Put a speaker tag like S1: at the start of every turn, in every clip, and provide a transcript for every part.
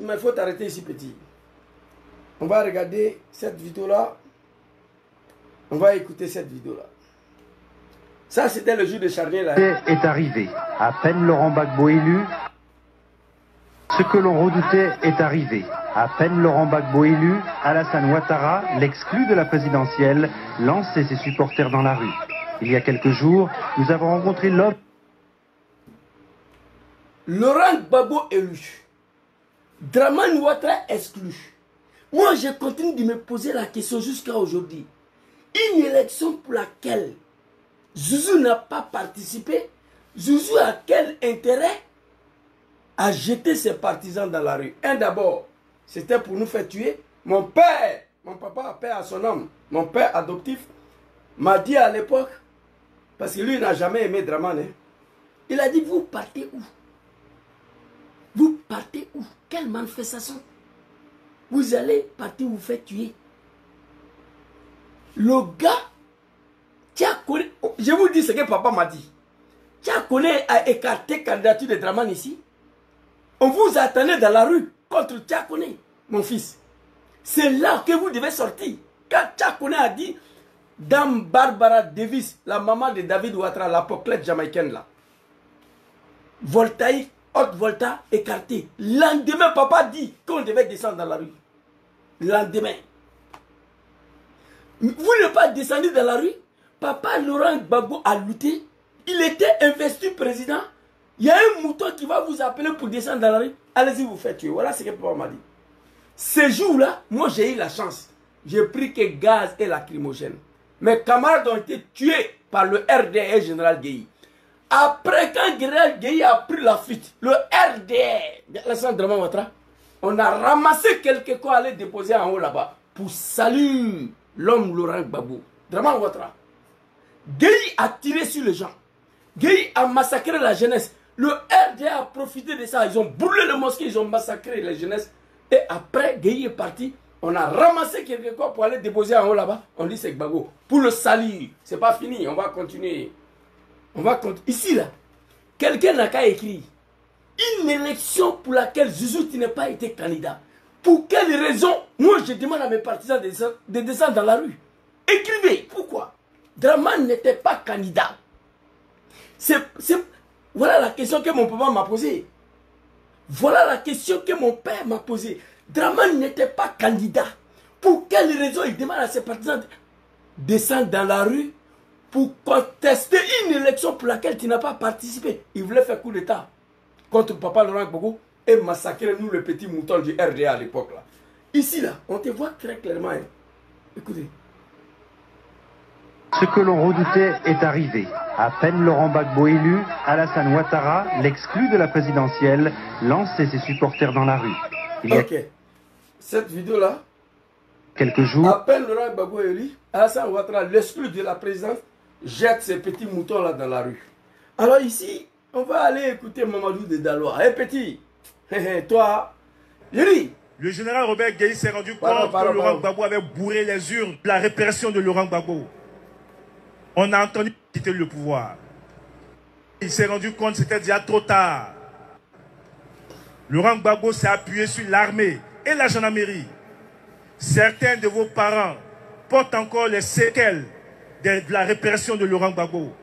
S1: Mais il faut t'arrêter ici, petit. On va regarder cette vidéo-là. On va écouter cette vidéo-là. Ça, c'était le jour de Charnier, là.
S2: Est arrivé. À peine Laurent Gbagbo élu, ce que l'on redoutait est arrivé. À peine Laurent Gbagbo élu, Alassane Ouattara, l'exclu de la présidentielle, lançait ses supporters dans la rue. Il y a quelques jours, nous avons rencontré l'homme.
S1: Laurent Gbagbo élu. Dramane Ouattara exclu. Moi, je continue de me poser la question jusqu'à aujourd'hui. Une élection pour laquelle Zouzou n'a pas participé, Zouzou a quel intérêt à jeter ses partisans dans la rue? Un d'abord, c'était pour nous faire tuer. Mon père, mon papa, père à son homme, mon père adoptif, m'a dit à l'époque, parce que lui n'a jamais aimé Dramane, hein, il a dit, vous partez où? Vous partez où? Quelle manifestation? Vous allez partir vous faire tuer. Le gars, je vous dis ce que papa m'a dit. Tchakoné a écarté la candidature de Dramane ici. On vous attendait dans la rue contre Tchakoné, mon fils. C'est là que vous devez sortir. Quand Tchakoné a dit, Dame Barbara Davis, la maman de David Ouattara, l'apocalypse jamaïcaine là, voltaïque, haute volta, écarté. Lendemain, papa dit qu'on devait descendre dans la rue. Lendemain. Vous n'êtes pas descendu dans la rue. Papa Laurent Gbagbo a lutté. Il était investi président. Il y a un mouton qui va vous appeler pour descendre dans la rue. Allez-y, vous faites tuer. Voilà ce que papa m'a dit. Ce jour-là, moi j'ai eu la chance. J'ai pris que gaz et lacrymogène. Mes camarades ont été tués par le RDR général Gueye. Après, quand général Gueye a pris la fuite, le RDR, Alassane Dramane Ouattara, on a ramassé quelque quoi à aller déposer en haut là-bas pour saluer l'homme Laurent Gbagbo. Dramane Ouattara. Gueye a tiré sur les gens. Gueye a massacré la jeunesse. Le RDA a profité de ça. Ils ont brûlé le mosquée, ils ont massacré la jeunesse. Et après, Gueye est parti. On a ramassé quelque chose pour aller déposer en haut là-bas. On dit c'est Gbagbo. Pour le salut. C'est pas fini. On va continuer. On va continuer. Ici, là, quelqu'un n'a qu'à écrire. Une élection pour laquelle Zouzou n'a pas été candidat. Pour quelle raison? Moi, je demande à mes partisans de descendre dans la rue. Écrivez. Pourquoi? Dramane n'était pas candidat. Voilà la question que mon papa m'a posée. Voilà la question que mon père m'a posée. Dramane n'était pas candidat. Pour quelle raison il demande à ses partisans de descendre dans la rue pour contester une élection pour laquelle tu n'as pas participé? Il voulait faire coup d'État contre papa Laurent Gbagbo et massacrer nous le petit mouton du RDA à l'époque là. Ici là, on te voit très clairement. Hein. Écoutez.
S2: Ce que l'on redoutait est arrivé. À peine Laurent Gbagbo élu, Alassane Ouattara, l'exclu de la présidentielle, lançait ses supporters dans la rue.
S1: Ok. Cette vidéo-là,
S2: quelques jours,
S1: à peine Laurent Gbagbo élu, Alassane Ouattara, l'exclu de la présidence, jette ces petits moutons-là dans la rue. Alors ici, on va aller écouter Mamadou de Daloa. Hé petit, toi, Yuri.
S3: Le général Robert Gueye s'est rendu compte que Laurent Gbagbo avait bourré les urnes de la répression de Laurent Gbagbo. On a entendu quitter le pouvoir. Il s'est rendu compte que c'était déjà trop tard. Laurent Gbagbo s'est appuyé sur l'armée et la gendarmerie. Certains de vos parents portent encore les séquelles de la répression de Laurent Gbagbo.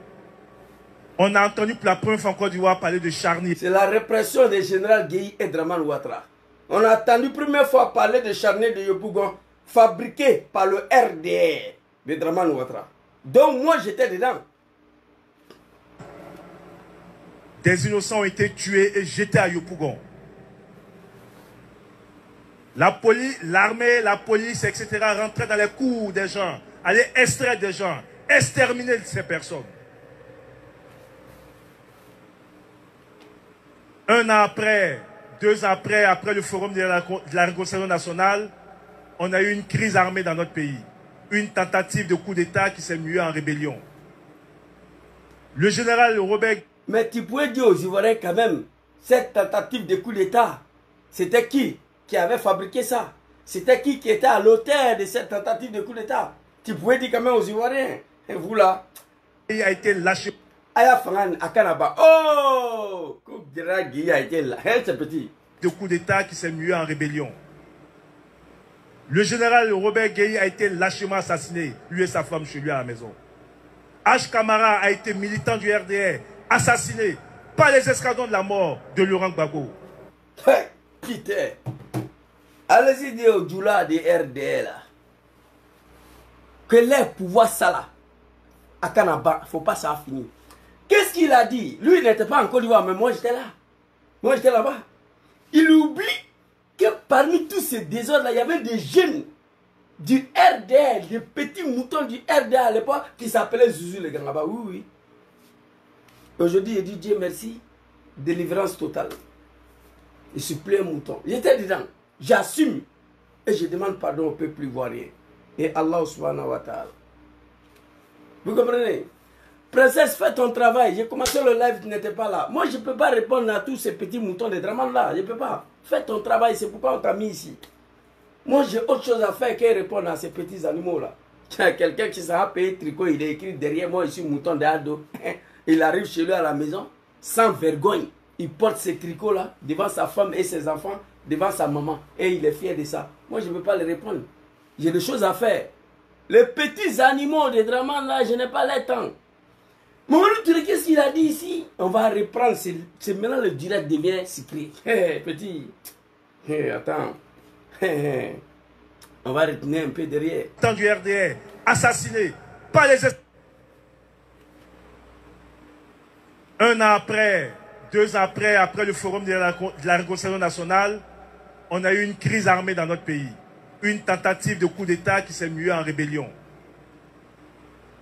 S3: On a entendu pour la première fois en Côte d'Ivoire parler de charnier.
S1: C'est la répression des généraux Gueye et Dramane Ouattara. On a entendu la première fois parler de charnier de Yopougon fabriqué par le RDR de Dramane Ouattara. Donc moi j'étais dedans.
S3: Des innocents ont été tués et jetés à Yopougon. La police, l'armée, la police, etc. rentraient dans les cours des gens, allaient extraire des gens, exterminer ces personnes. Un an après, 2 ans après le forum de la réconciliation nationale, on a eu une crise armée dans notre pays. Une tentative de coup d'État qui s'est muée en rébellion. Le général Robert...
S1: Mais tu pouvais dire aux Ivoiriens quand même, cette tentative de coup d'État, c'était qui avait fabriqué ça? C'était qui était à l'auteur de cette tentative de coup d'État? Tu pouvais dire quand même aux Ivoiriens, et vous là,
S3: il a été lâché.
S1: Aya Fangan à Kanaba. Oh, Gueye a été là. C'est petit.
S3: de coup d'État qui s'est mué en rébellion. Le général Robert Gueye a été lâchement assassiné, lui et sa femme chez lui à la maison. H. Camara a été militant du RDR, assassiné par les escadrons de la mort de Laurent Gbagbo.
S1: Putain, allez-y dire au Djoula des RDR là, que les pouvoirs ça là, à Kanaba, il ne faut pas ça finir. Qu'est-ce qu'il a dit? Lui, il n'était pas en Côte d'Ivoire, mais moi j'étais là. Moi j'étais là-bas. Il oublie que parmi tous ces désordres-là, il y avait des jeunes du RDR, des petits moutons du RDR à l'époque qui s'appelaient Zuzu les Gangaba. Oui, oui. Aujourd'hui, il dit Dieu merci, délivrance totale. Je suis plus un mouton. J'étais dedans. J'assume. Et je demande pardon au peuple ivoirien. Et Allah subhanahu wa ta'ala. Vous comprenez? Princesse, fais ton travail. J'ai commencé le live, tu n'étais pas là. Moi, je ne peux pas répondre à tous ces petits moutons de Draman là. Je ne peux pas. Fais ton travail, c'est pourquoi on t'a mis ici. Moi, j'ai autre chose à faire que répondre à ces petits animaux là. Quelqu'un qui s'est payé tricot, il est écrit derrière moi, je suis mouton de Ado. Il arrive chez lui à la maison, sans vergogne. Il porte ses tricots là, devant sa femme et ses enfants, devant sa maman. Et il est fier de ça. Moi, je ne peux pas le répondre. J'ai des choses à faire. Les petits animaux de Draman là, je n'ai pas le temps. Mamadou Touré, qu'est-ce qu'il a dit ici? On va reprendre. C'est maintenant le direct devient secret. Petit. Attends. On va retenir un peu derrière.
S3: Tant du RDR, assassiné par les... Un an après, 2 ans après le forum de la réconciliation nationale, on a eu une crise armée dans notre pays. Une tentative de coup d'État qui s'est muée en rébellion.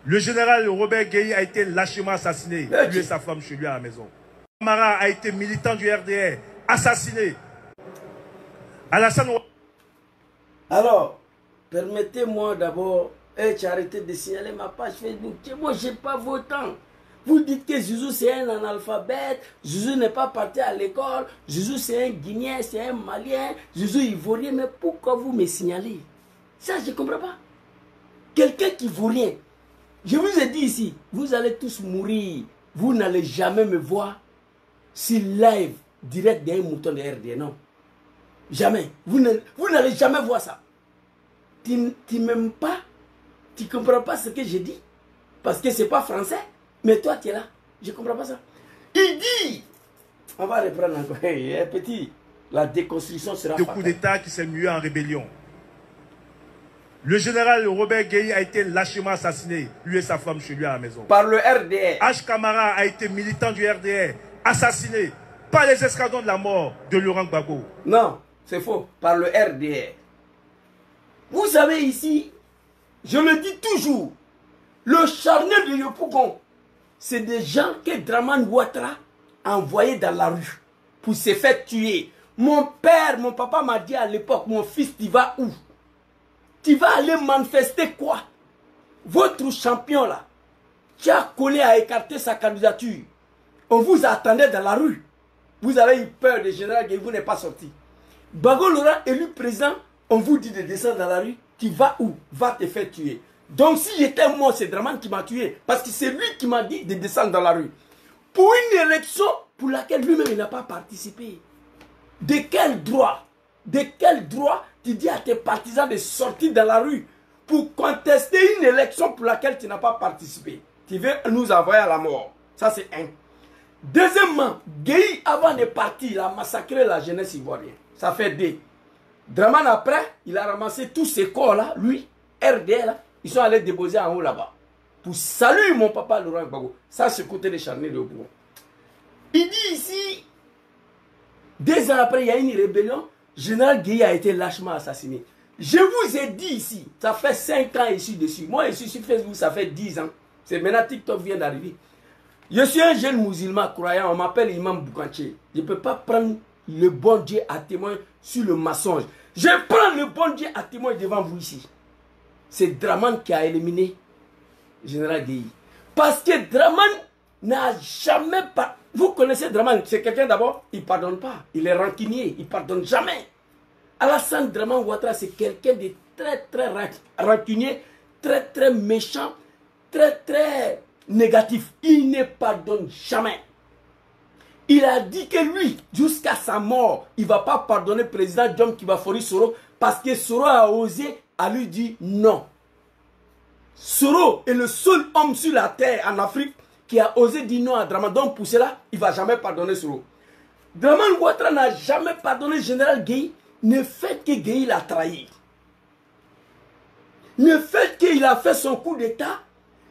S3: Le général Robert Gueye a été lâchement assassiné, lui et sa femme chez lui à la maison. Camara a été militant du RDR, assassiné. Alassane...
S1: Alors, permettez-moi d'abord, tu as arrêté de signaler ma page Facebook. Moi, je n'ai pas vos temps. Vous dites que Zizou c'est un analphabète, Zizou n'est pas parti à l'école, Zizou c'est un Guinéen, c'est un Malien, Zizou Ivoirien, mais pourquoi vous me signalez? Ça, je ne comprends pas. Quelqu'un qui ne vaut rien. Je vous ai dit ici, vous allez tous mourir. Vous n'allez jamais me voir sur live direct d'un mouton de RD, non. Jamais. Vous n'allez jamais voir ça. Tu m'aimes pas, tu ne comprends pas ce que je dis, parce que ce n'est pas français. Mais toi, tu es là. Je ne comprends pas ça. Il dit, on va reprendre encore. Hey, petit, la déconstruction sera
S3: de coup d'État qui s'est mué en rébellion. Le général Robert Gueye a été lâchement assassiné, lui et sa femme chez lui à la maison.
S1: Par le RDR.
S3: H. Camara a été militant du RDR, assassiné par les escadrons de la mort de Laurent Gbagbo.
S1: Non, c'est faux. Par le RDR. Vous savez ici, je le dis toujours, le charnier de Yopougon, c'est des gens que Draman Ouattara a envoyés dans la rue pour se faire tuer. Mon papa m'a dit à l'époque, mon fils, tu vas où? Tu vas aller manifester quoi? Votre champion là, qui a collé à écarter sa candidature. On vous attendait dans la rue. Vous avez eu peur de général Gueye, vous n'êtes pas sorti. Bago Laurent élu président, on vous dit de descendre dans la rue. Tu vas où? Va te faire tuer. Donc si j'étais mort, c'est Draman qui m'a tué. Parce que c'est lui qui m'a dit de descendre dans la rue. Pour une élection pour laquelle lui-même il n'a pas participé. De quel droit? De quel droit tu dis à tes partisans de sortir dans la rue pour contester une élection pour laquelle tu n'as pas participé? Tu veux nous envoyer à la mort. Ça c'est un. Deuxièmement, Gueye avant de partir, il a massacré la jeunesse ivoirienne. Ça fait deux. Draman après, il a ramassé tous ces corps là, lui, RDL là. Ils sont allés déposer en haut là-bas. Pour saluer mon papa Laurent Gbagbo. Ça, c'est côté des charniers de Yopougon. Il dit ici, 2 ans après, il y a une rébellion. Général Gueye a été lâchement assassiné. Je vous ai dit ici, ça fait 5 ans ici dessus. Moi, ici sur Facebook, ça fait 10 ans. C'est maintenant TikTok vient d'arriver. Je suis un jeune musulman croyant, on m'appelle Imam Boukanché. Je ne peux pas prendre le bon Dieu à témoin sur le mensonge. Je prends le bon Dieu à témoin devant vous ici. C'est Draman qui a éliminé Général Gueye. Parce que Draman n'a jamais pas... Vous connaissez Draman, c'est quelqu'un d'abord, il ne pardonne pas. Il est rancunier, il ne pardonne jamais. Alassane Draman Ouattara, c'est quelqu'un de très rancunier, très méchant, très négatif. Il ne pardonne jamais. Il a dit que lui, jusqu'à sa mort, il ne va pas pardonner le président John Kibafori Soro parce que Soro a osé à lui dire non. Soro est le seul homme sur la terre en Afrique qui a osé dire non à Dramane. Donc pour cela, il ne va jamais pardonner Soro. Dramane Ouattara n'a jamais pardonné le général Gueye. Ne fait que Gueye l'a trahi. Ne fait qu'il a fait son coup d'état.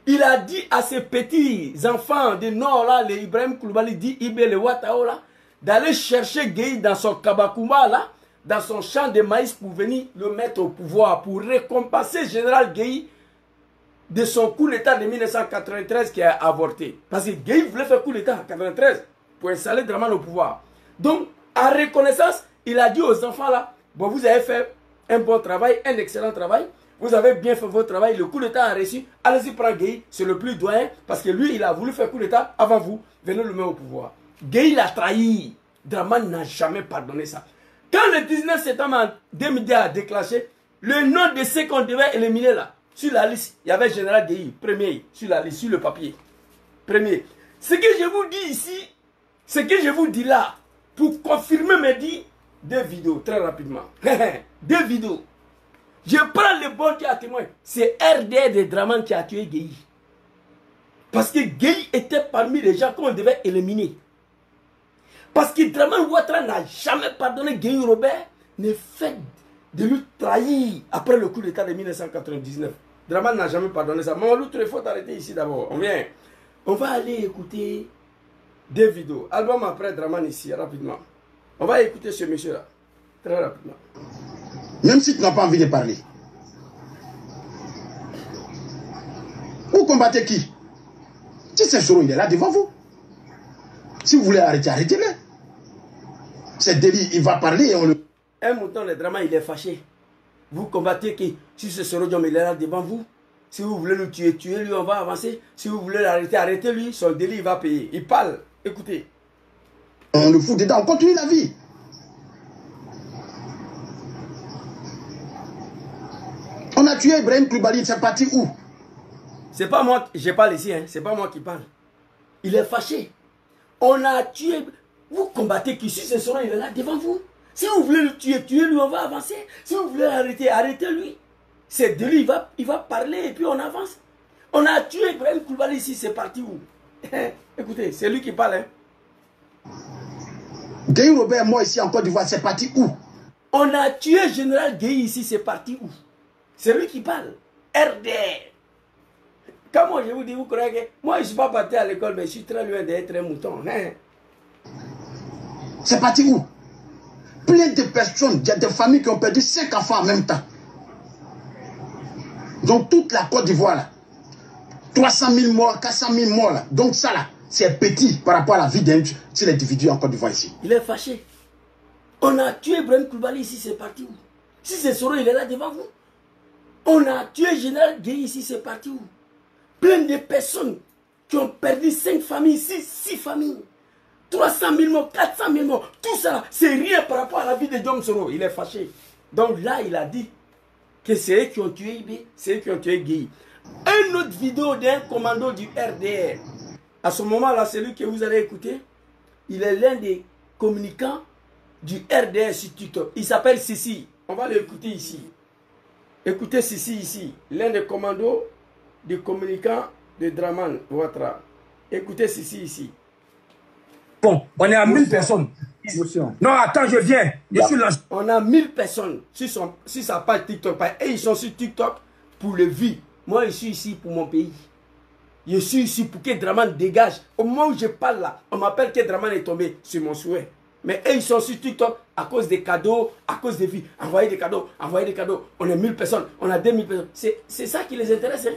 S1: Il a dit à ses petits enfants du nord, là, les Ibrahim Koulibaly, dit Ibé, le Ouattao, là, d'aller chercher Gueye dans son Kabakouma, là, dans son champ de maïs pour venir le mettre au pouvoir, pour récompenser le général Gueye de son coup d'état de 1993 qui a avorté. Parce que Gueye voulait faire coup d'état en 1993 pour installer Dramane au pouvoir. Donc, en reconnaissance, il a dit aux enfants là, bon, vous avez fait un bon travail, un excellent travail, vous avez bien fait votre travail, le coup d'état a reçu, allez-y prendre Gueye, c'est le plus doyen, parce que lui, il a voulu faire coup d'état avant vous, venez le mettre au pouvoir. Gueye l'a trahi, Dramane n'a jamais pardonné ça. Quand le 19 septembre 2010 a déclenché, le nom de ceux qu'on devait éliminer là, sur la liste, il y avait le général Gueye, premier, sur la liste, sur le papier. Premier. Ce que je vous dis ici, ce que je vous dis là, pour confirmer mes dits, deux vidéos, très rapidement. Deux vidéos. Je prends le bon qui a témoin. C'est RDR de Dramane qui a tué Gueye. Parce que Gueye était parmi les gens qu'on devait éliminer. Parce que Dramane Ouattara n'a jamais pardonné Gueye Robert, ne fait de lui trahir après le coup d'état de 1999. Dramane n'a jamais pardonné ça. Mamadou Touré, il faut t'arrêter ici d'abord. On vient. On va aller écouter deux vidéos. Album après Dramane ici, rapidement. On va écouter ce monsieur-là. Très rapidement.
S4: Même si tu n'as pas envie de parler. Vous combattez qui? Si c'est Soro, il est là devant vous. Si vous voulez arrêter, arrêtez-le. C'est délit, il va parler et on le...
S1: Un mouton, le Dramane, il est fâché. Vous combattez qui? Si c'est Soro, il est là devant vous. Si vous voulez le tuer, tuez-lui, on va avancer. Si vous voulez l'arrêter, arrêtez-lui. Son délit, il va payer. Il parle. Écoutez.
S4: On le fout dedans, on continue la vie. On a tué Ibrahim Koulibaly, c'est parti où?
S1: C'est pas moi, je parle ici, hein. C'est pas moi qui parle. Il est fâché. On a tué. Vous combattez qui? Si c'est Soro, il est là devant vous. Si vous voulez le tuer, tuez-lui, on va avancer. Si vous voulez l'arrêter, arrêtez-lui. C'est de lui, il va parler et puis on avance. On a tué Ibrahim Koulibaly ici, c'est parti où? Écoutez, c'est lui qui parle. Hein.
S4: Gueye Robert, moi ici en Côte d'Ivoire, c'est parti où?
S1: On a tué le général Gueye ici, c'est parti où? C'est lui qui parle. RDR. Quand moi je vous dis, vous croyez que moi je ne suis pas parti à l'école, mais je suis très loin d'être un mouton. Hein?
S4: C'est parti où? Plein de personnes, il y a des familles qui ont perdu 5 enfants en même temps. Donc toute la Côte d'Ivoire, là, 300 000 morts, 400 000 morts, là. Donc ça, là, c'est petit par rapport à la vie d'un individu en Côte d'Ivoire ici.
S1: Il est fâché. On a tué Ibrahim Koulibaly ici, c'est parti où? Si c'est Soro, il est là devant vous. On a tué le général Gueye ici, c'est parti où? Plein de personnes qui ont perdu 5 familles, 6 familles. 300 000 morts, 400 000 morts. Tout ça, c'est rien par rapport à la vie de John Soro. Il est fâché. Donc là, il a dit que c'est eux qui ont tué Ibé, c'est eux qui ont tué Gueye. Une autre vidéo d'un commando du RDR. À ce moment-là, celui que vous allez écouter, il est l'un des communicants du RDR sur TikTok. Il s'appelle Sissi. On va l'écouter ici. Écoutez Sissi ici. L'un des commandos des communicants de Dramane Ouattara. Écoutez Sissi ici.
S5: Bon, on est à 1000 personnes. Non, attends, je viens. Je suis là.
S1: On a 1000 personnes sur sa page TikTok. Et ils sont sur TikTok pour le vie. Moi, je suis ici pour mon pays. Je suis ici pour que Dramane dégage. Au moment où je parle là, on m'appelle que Dramane est tombé sur mon souhait. Mais eux, ils sont sur TikTok à cause des cadeaux, à cause des vies. Envoyer des cadeaux, envoyer des cadeaux. On est 1000 personnes, on a 2000 personnes. C'est ça qui les intéresse. Hein?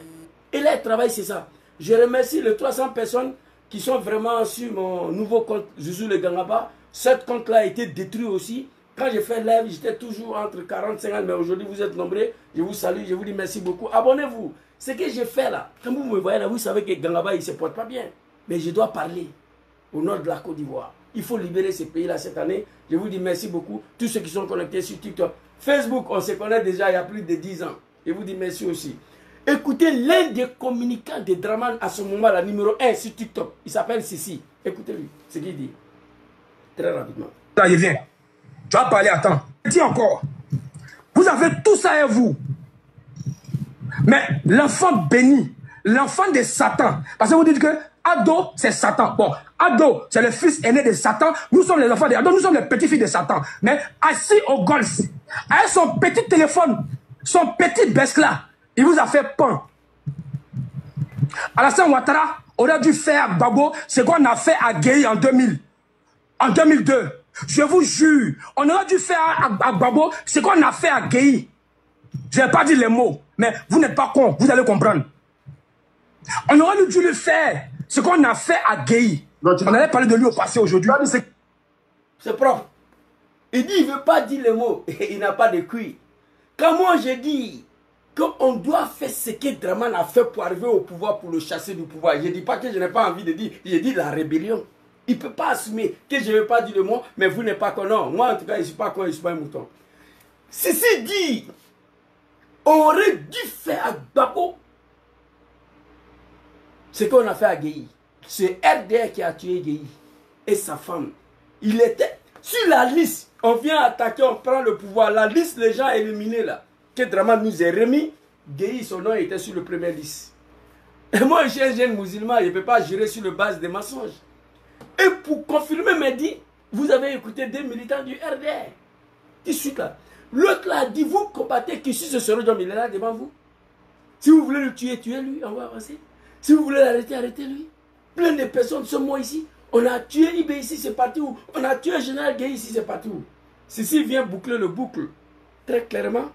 S1: Et là, ils travaillent, c'est ça. Je remercie les 300 personnes qui sont vraiment sur mon nouveau compte, Zouzou le Gangaba. Ce compte-là a été détruit aussi. Quand j'ai fait live, j'étais toujours entre 40 et 50, mais aujourd'hui, vous êtes nombreux. Je vous salue, je vous dis merci beaucoup. Abonnez-vous. Ce que j'ai fait là, quand vous me voyez là, vous savez que Gangaba, il ne se porte pas bien. Mais je dois parler au nord de la Côte d'Ivoire. Il faut libérer ces pays-là cette année. Je vous dis merci beaucoup. Tous ceux qui sont connectés sur TikTok. Facebook, on se connaît déjà il y a plus de 10 ans. Je vous dis merci aussi. Écoutez l'un des communicants de Dramane à ce moment-là, numéro 1 sur TikTok. Il s'appelle Sissi. Écoutez-lui, ce qu'il dit. Très rapidement.
S5: Là, je viens. Tu vas parler, attends. Dis encore. Vous avez tout ça et vous. Mais l'enfant béni, l'enfant de Satan, parce que vous dites que Ado, c'est Satan. Bon, Ado, c'est le fils aîné de Satan. Nous sommes les enfants de Ado, nous sommes les petits-fils de Satan. Mais assis au golf, avec son petit téléphone, son petit besque-là, il vous a fait pan. Alassane Ouattara aurait dû faire à Gbagbo ce qu'on a fait à Gueye en 2000. En 2002. Je vous jure, on aurait dû faire à Gbagbo ce qu'on a fait à Gueye. Je n'ai pas dit les mots, mais vous n'êtes pas con, vous allez comprendre. On aurait dû le faire, ce qu'on a fait à Gueye. On allait parler de lui au passé aujourd'hui.
S1: C'est propre. Il dit, il ne veut pas dire les mots. Il n'a pas de cuir. Quand moi j'ai dit qu'on doit faire ce que Draman a fait pour arriver au pouvoir, pour le chasser du pouvoir, je ne dis pas que je n'ai pas envie de dire, j'ai dit la rébellion. Il ne peut pas assumer que je ne veux pas dire le mot, mais vous n'êtes pas con. Non, moi en tout cas, je ne suis pas con, je ne suis pas un mouton. Ceci dit, on aurait dû faire à Gbagbo ce qu'on a fait à Gueye. C'est RDR qui a tué Gueye et sa femme. Il était sur la liste. On vient attaquer, on prend le pouvoir. La liste, les gens éliminés là, que Draman nous a remis, Gueye, son nom était sur le premier liste. Et moi, je suis un jeune musulman, je ne peux pas jurer sur la base des mensonges. Et pour confirmer mes dits, vous avez écouté des militants du RDR. Tout de suite là. L'autre là a dit, vous combattez qui si ce serait John, il est là devant vous. Si vous voulez le tuer, tuez-lui, on va avancer. Si vous voulez l'arrêter, arrêtez-lui. Plein de personnes sont mortes ici. On a tué Ibé ici, c'est parti où? On a tué Général Gueye ici, c'est parti où? Ceci vient boucler le boucle. Très clairement.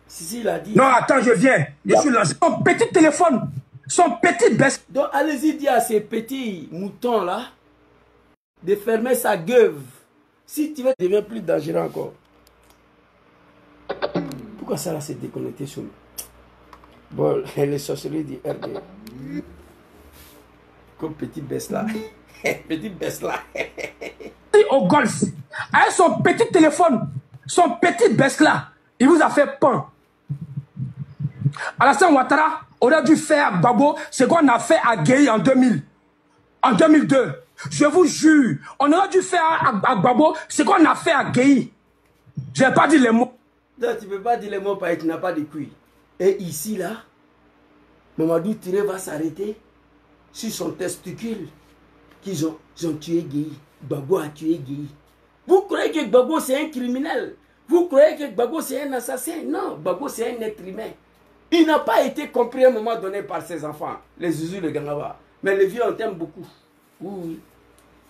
S1: Ceci, il a dit.
S5: Non, attends, je viens. Je suis là. Son petit téléphone, son petit besque.
S1: Donc, allez-y dire à ces petits moutons-là de fermer sa gueule. Si tu veux, devient plus dangereux encore. Pourquoi ça là s'est déconnecté sur nous? Bon, les sorcelleries du RD. Comme petit baisse là. Petit baisse là.
S5: Au golf, avec son petit téléphone, son petit besque-là, il vous a fait pan. Alassane Ouattara aurait dû faire à Gbagbo ce qu'on a fait à Gueye en 2000. En 2002. Je vous jure, on aurait dû faire à Gbagbo ce qu'on a fait à Gueye. Je n'ai pas dit les mots.
S1: Non, tu ne peux pas dire les mots parce que tu n'as pas de cuir. Et ici, là, Mamadou Touré va s'arrêter sur son testicule qu'ils ont tué Gueye. Gbagbo a tué Gueye. Vous croyez que Gbagbo c'est un criminel? Vous croyez que Gbagbo c'est un assassin? Non, Gbagbo c'est un être humain. Il n'a pas été compris à un moment donné par ses enfants, les Zouzou, les Gangaba. Mais les vieux, on t'aime beaucoup. Oui,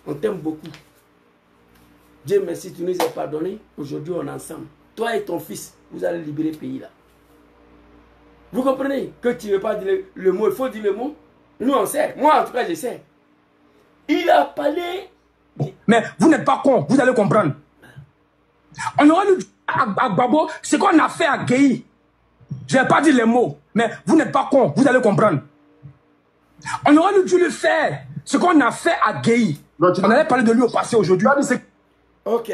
S1: on t'aime beaucoup. Dieu merci, tu nous as pardonné. Aujourd'hui, on est ensemble. Toi et ton fils, vous allez libérer le pays là. Vous comprenez que tu ne veux pas dire le mot, il faut dire le mot. Nous, on sait. Moi, en tout cas, je sais. Il a parlé.
S5: Mais vous n'êtes pas con, vous allez comprendre. On aurait dû à Gbagbo ce qu'on a fait à Gueye. Je n'ai pas dit les mots, mais vous n'êtes pas con, vous allez comprendre. On aurait dû le faire, ce qu'on a fait à Gueye. On allait parler de lui au passé aujourd'hui.
S1: Ok.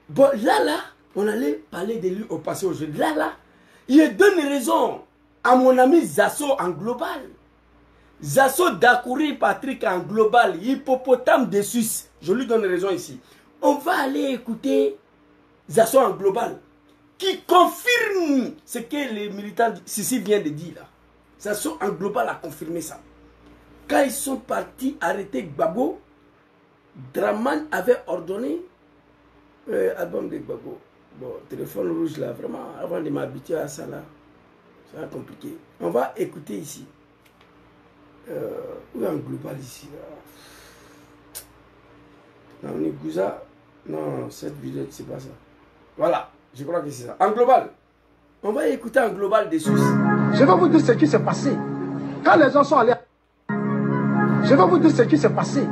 S1: Bon, là, on allait parler de lui au passé aujourd'hui. Là, il donne raison à mon ami Zasso en global. Zasso Dakouri Patrick en global, hippopotame de Suisse. Je lui donne raison ici. On va aller écouter Zasso en global, qui confirme ce que les militants Sissi vient de dire là. Zasso en global a confirmé ça. Quand ils sont partis arrêter Gbagbo, Draman avait ordonné album de Gbagbo. Bon, téléphone rouge là, vraiment, avant de m'habituer à ça là, ça va compliqué. On va écouter ici. Où est en global ici là? Non, on est Gouza. Non, cette vidéo, c'est pas ça. Voilà, je crois que c'est ça. En global. On va écouter en global des Suisses.
S6: Je vais vous dire ce qui s'est passé. Quand les gens sont allés... Je vais vous dire ce qui s'est passé.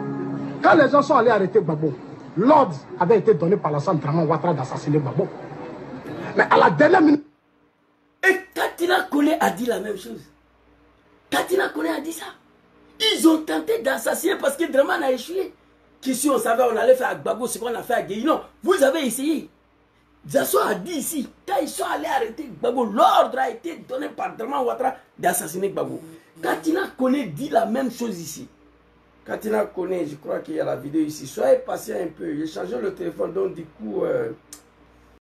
S6: Quand les gens sont allés arrêter Gbagbo, l'ordre avait été donné par l'Alassane Ouattara d'assassiner Gbagbo. Mais à la dernière minute...
S1: Et Katina Kone a dit la même chose. Katina Kone a dit ça. Ils ont tenté d'assassiner parce que Draman a échoué. Qu'ici on savait on allait faire à Gbagbo ce qu'on a fait à Gueye. Non, vous avez essayé. Zasso a dit ici, quand ils sont allés arrêter Gbagbo, l'ordre a été donné par Draman Ouattara d'assassiner Gbagbo. Katina Kone dit la même chose ici. Katina connaît, je crois qu'il y a la vidéo ici. Soyez patient un peu. J'ai changé le téléphone, donc du coup,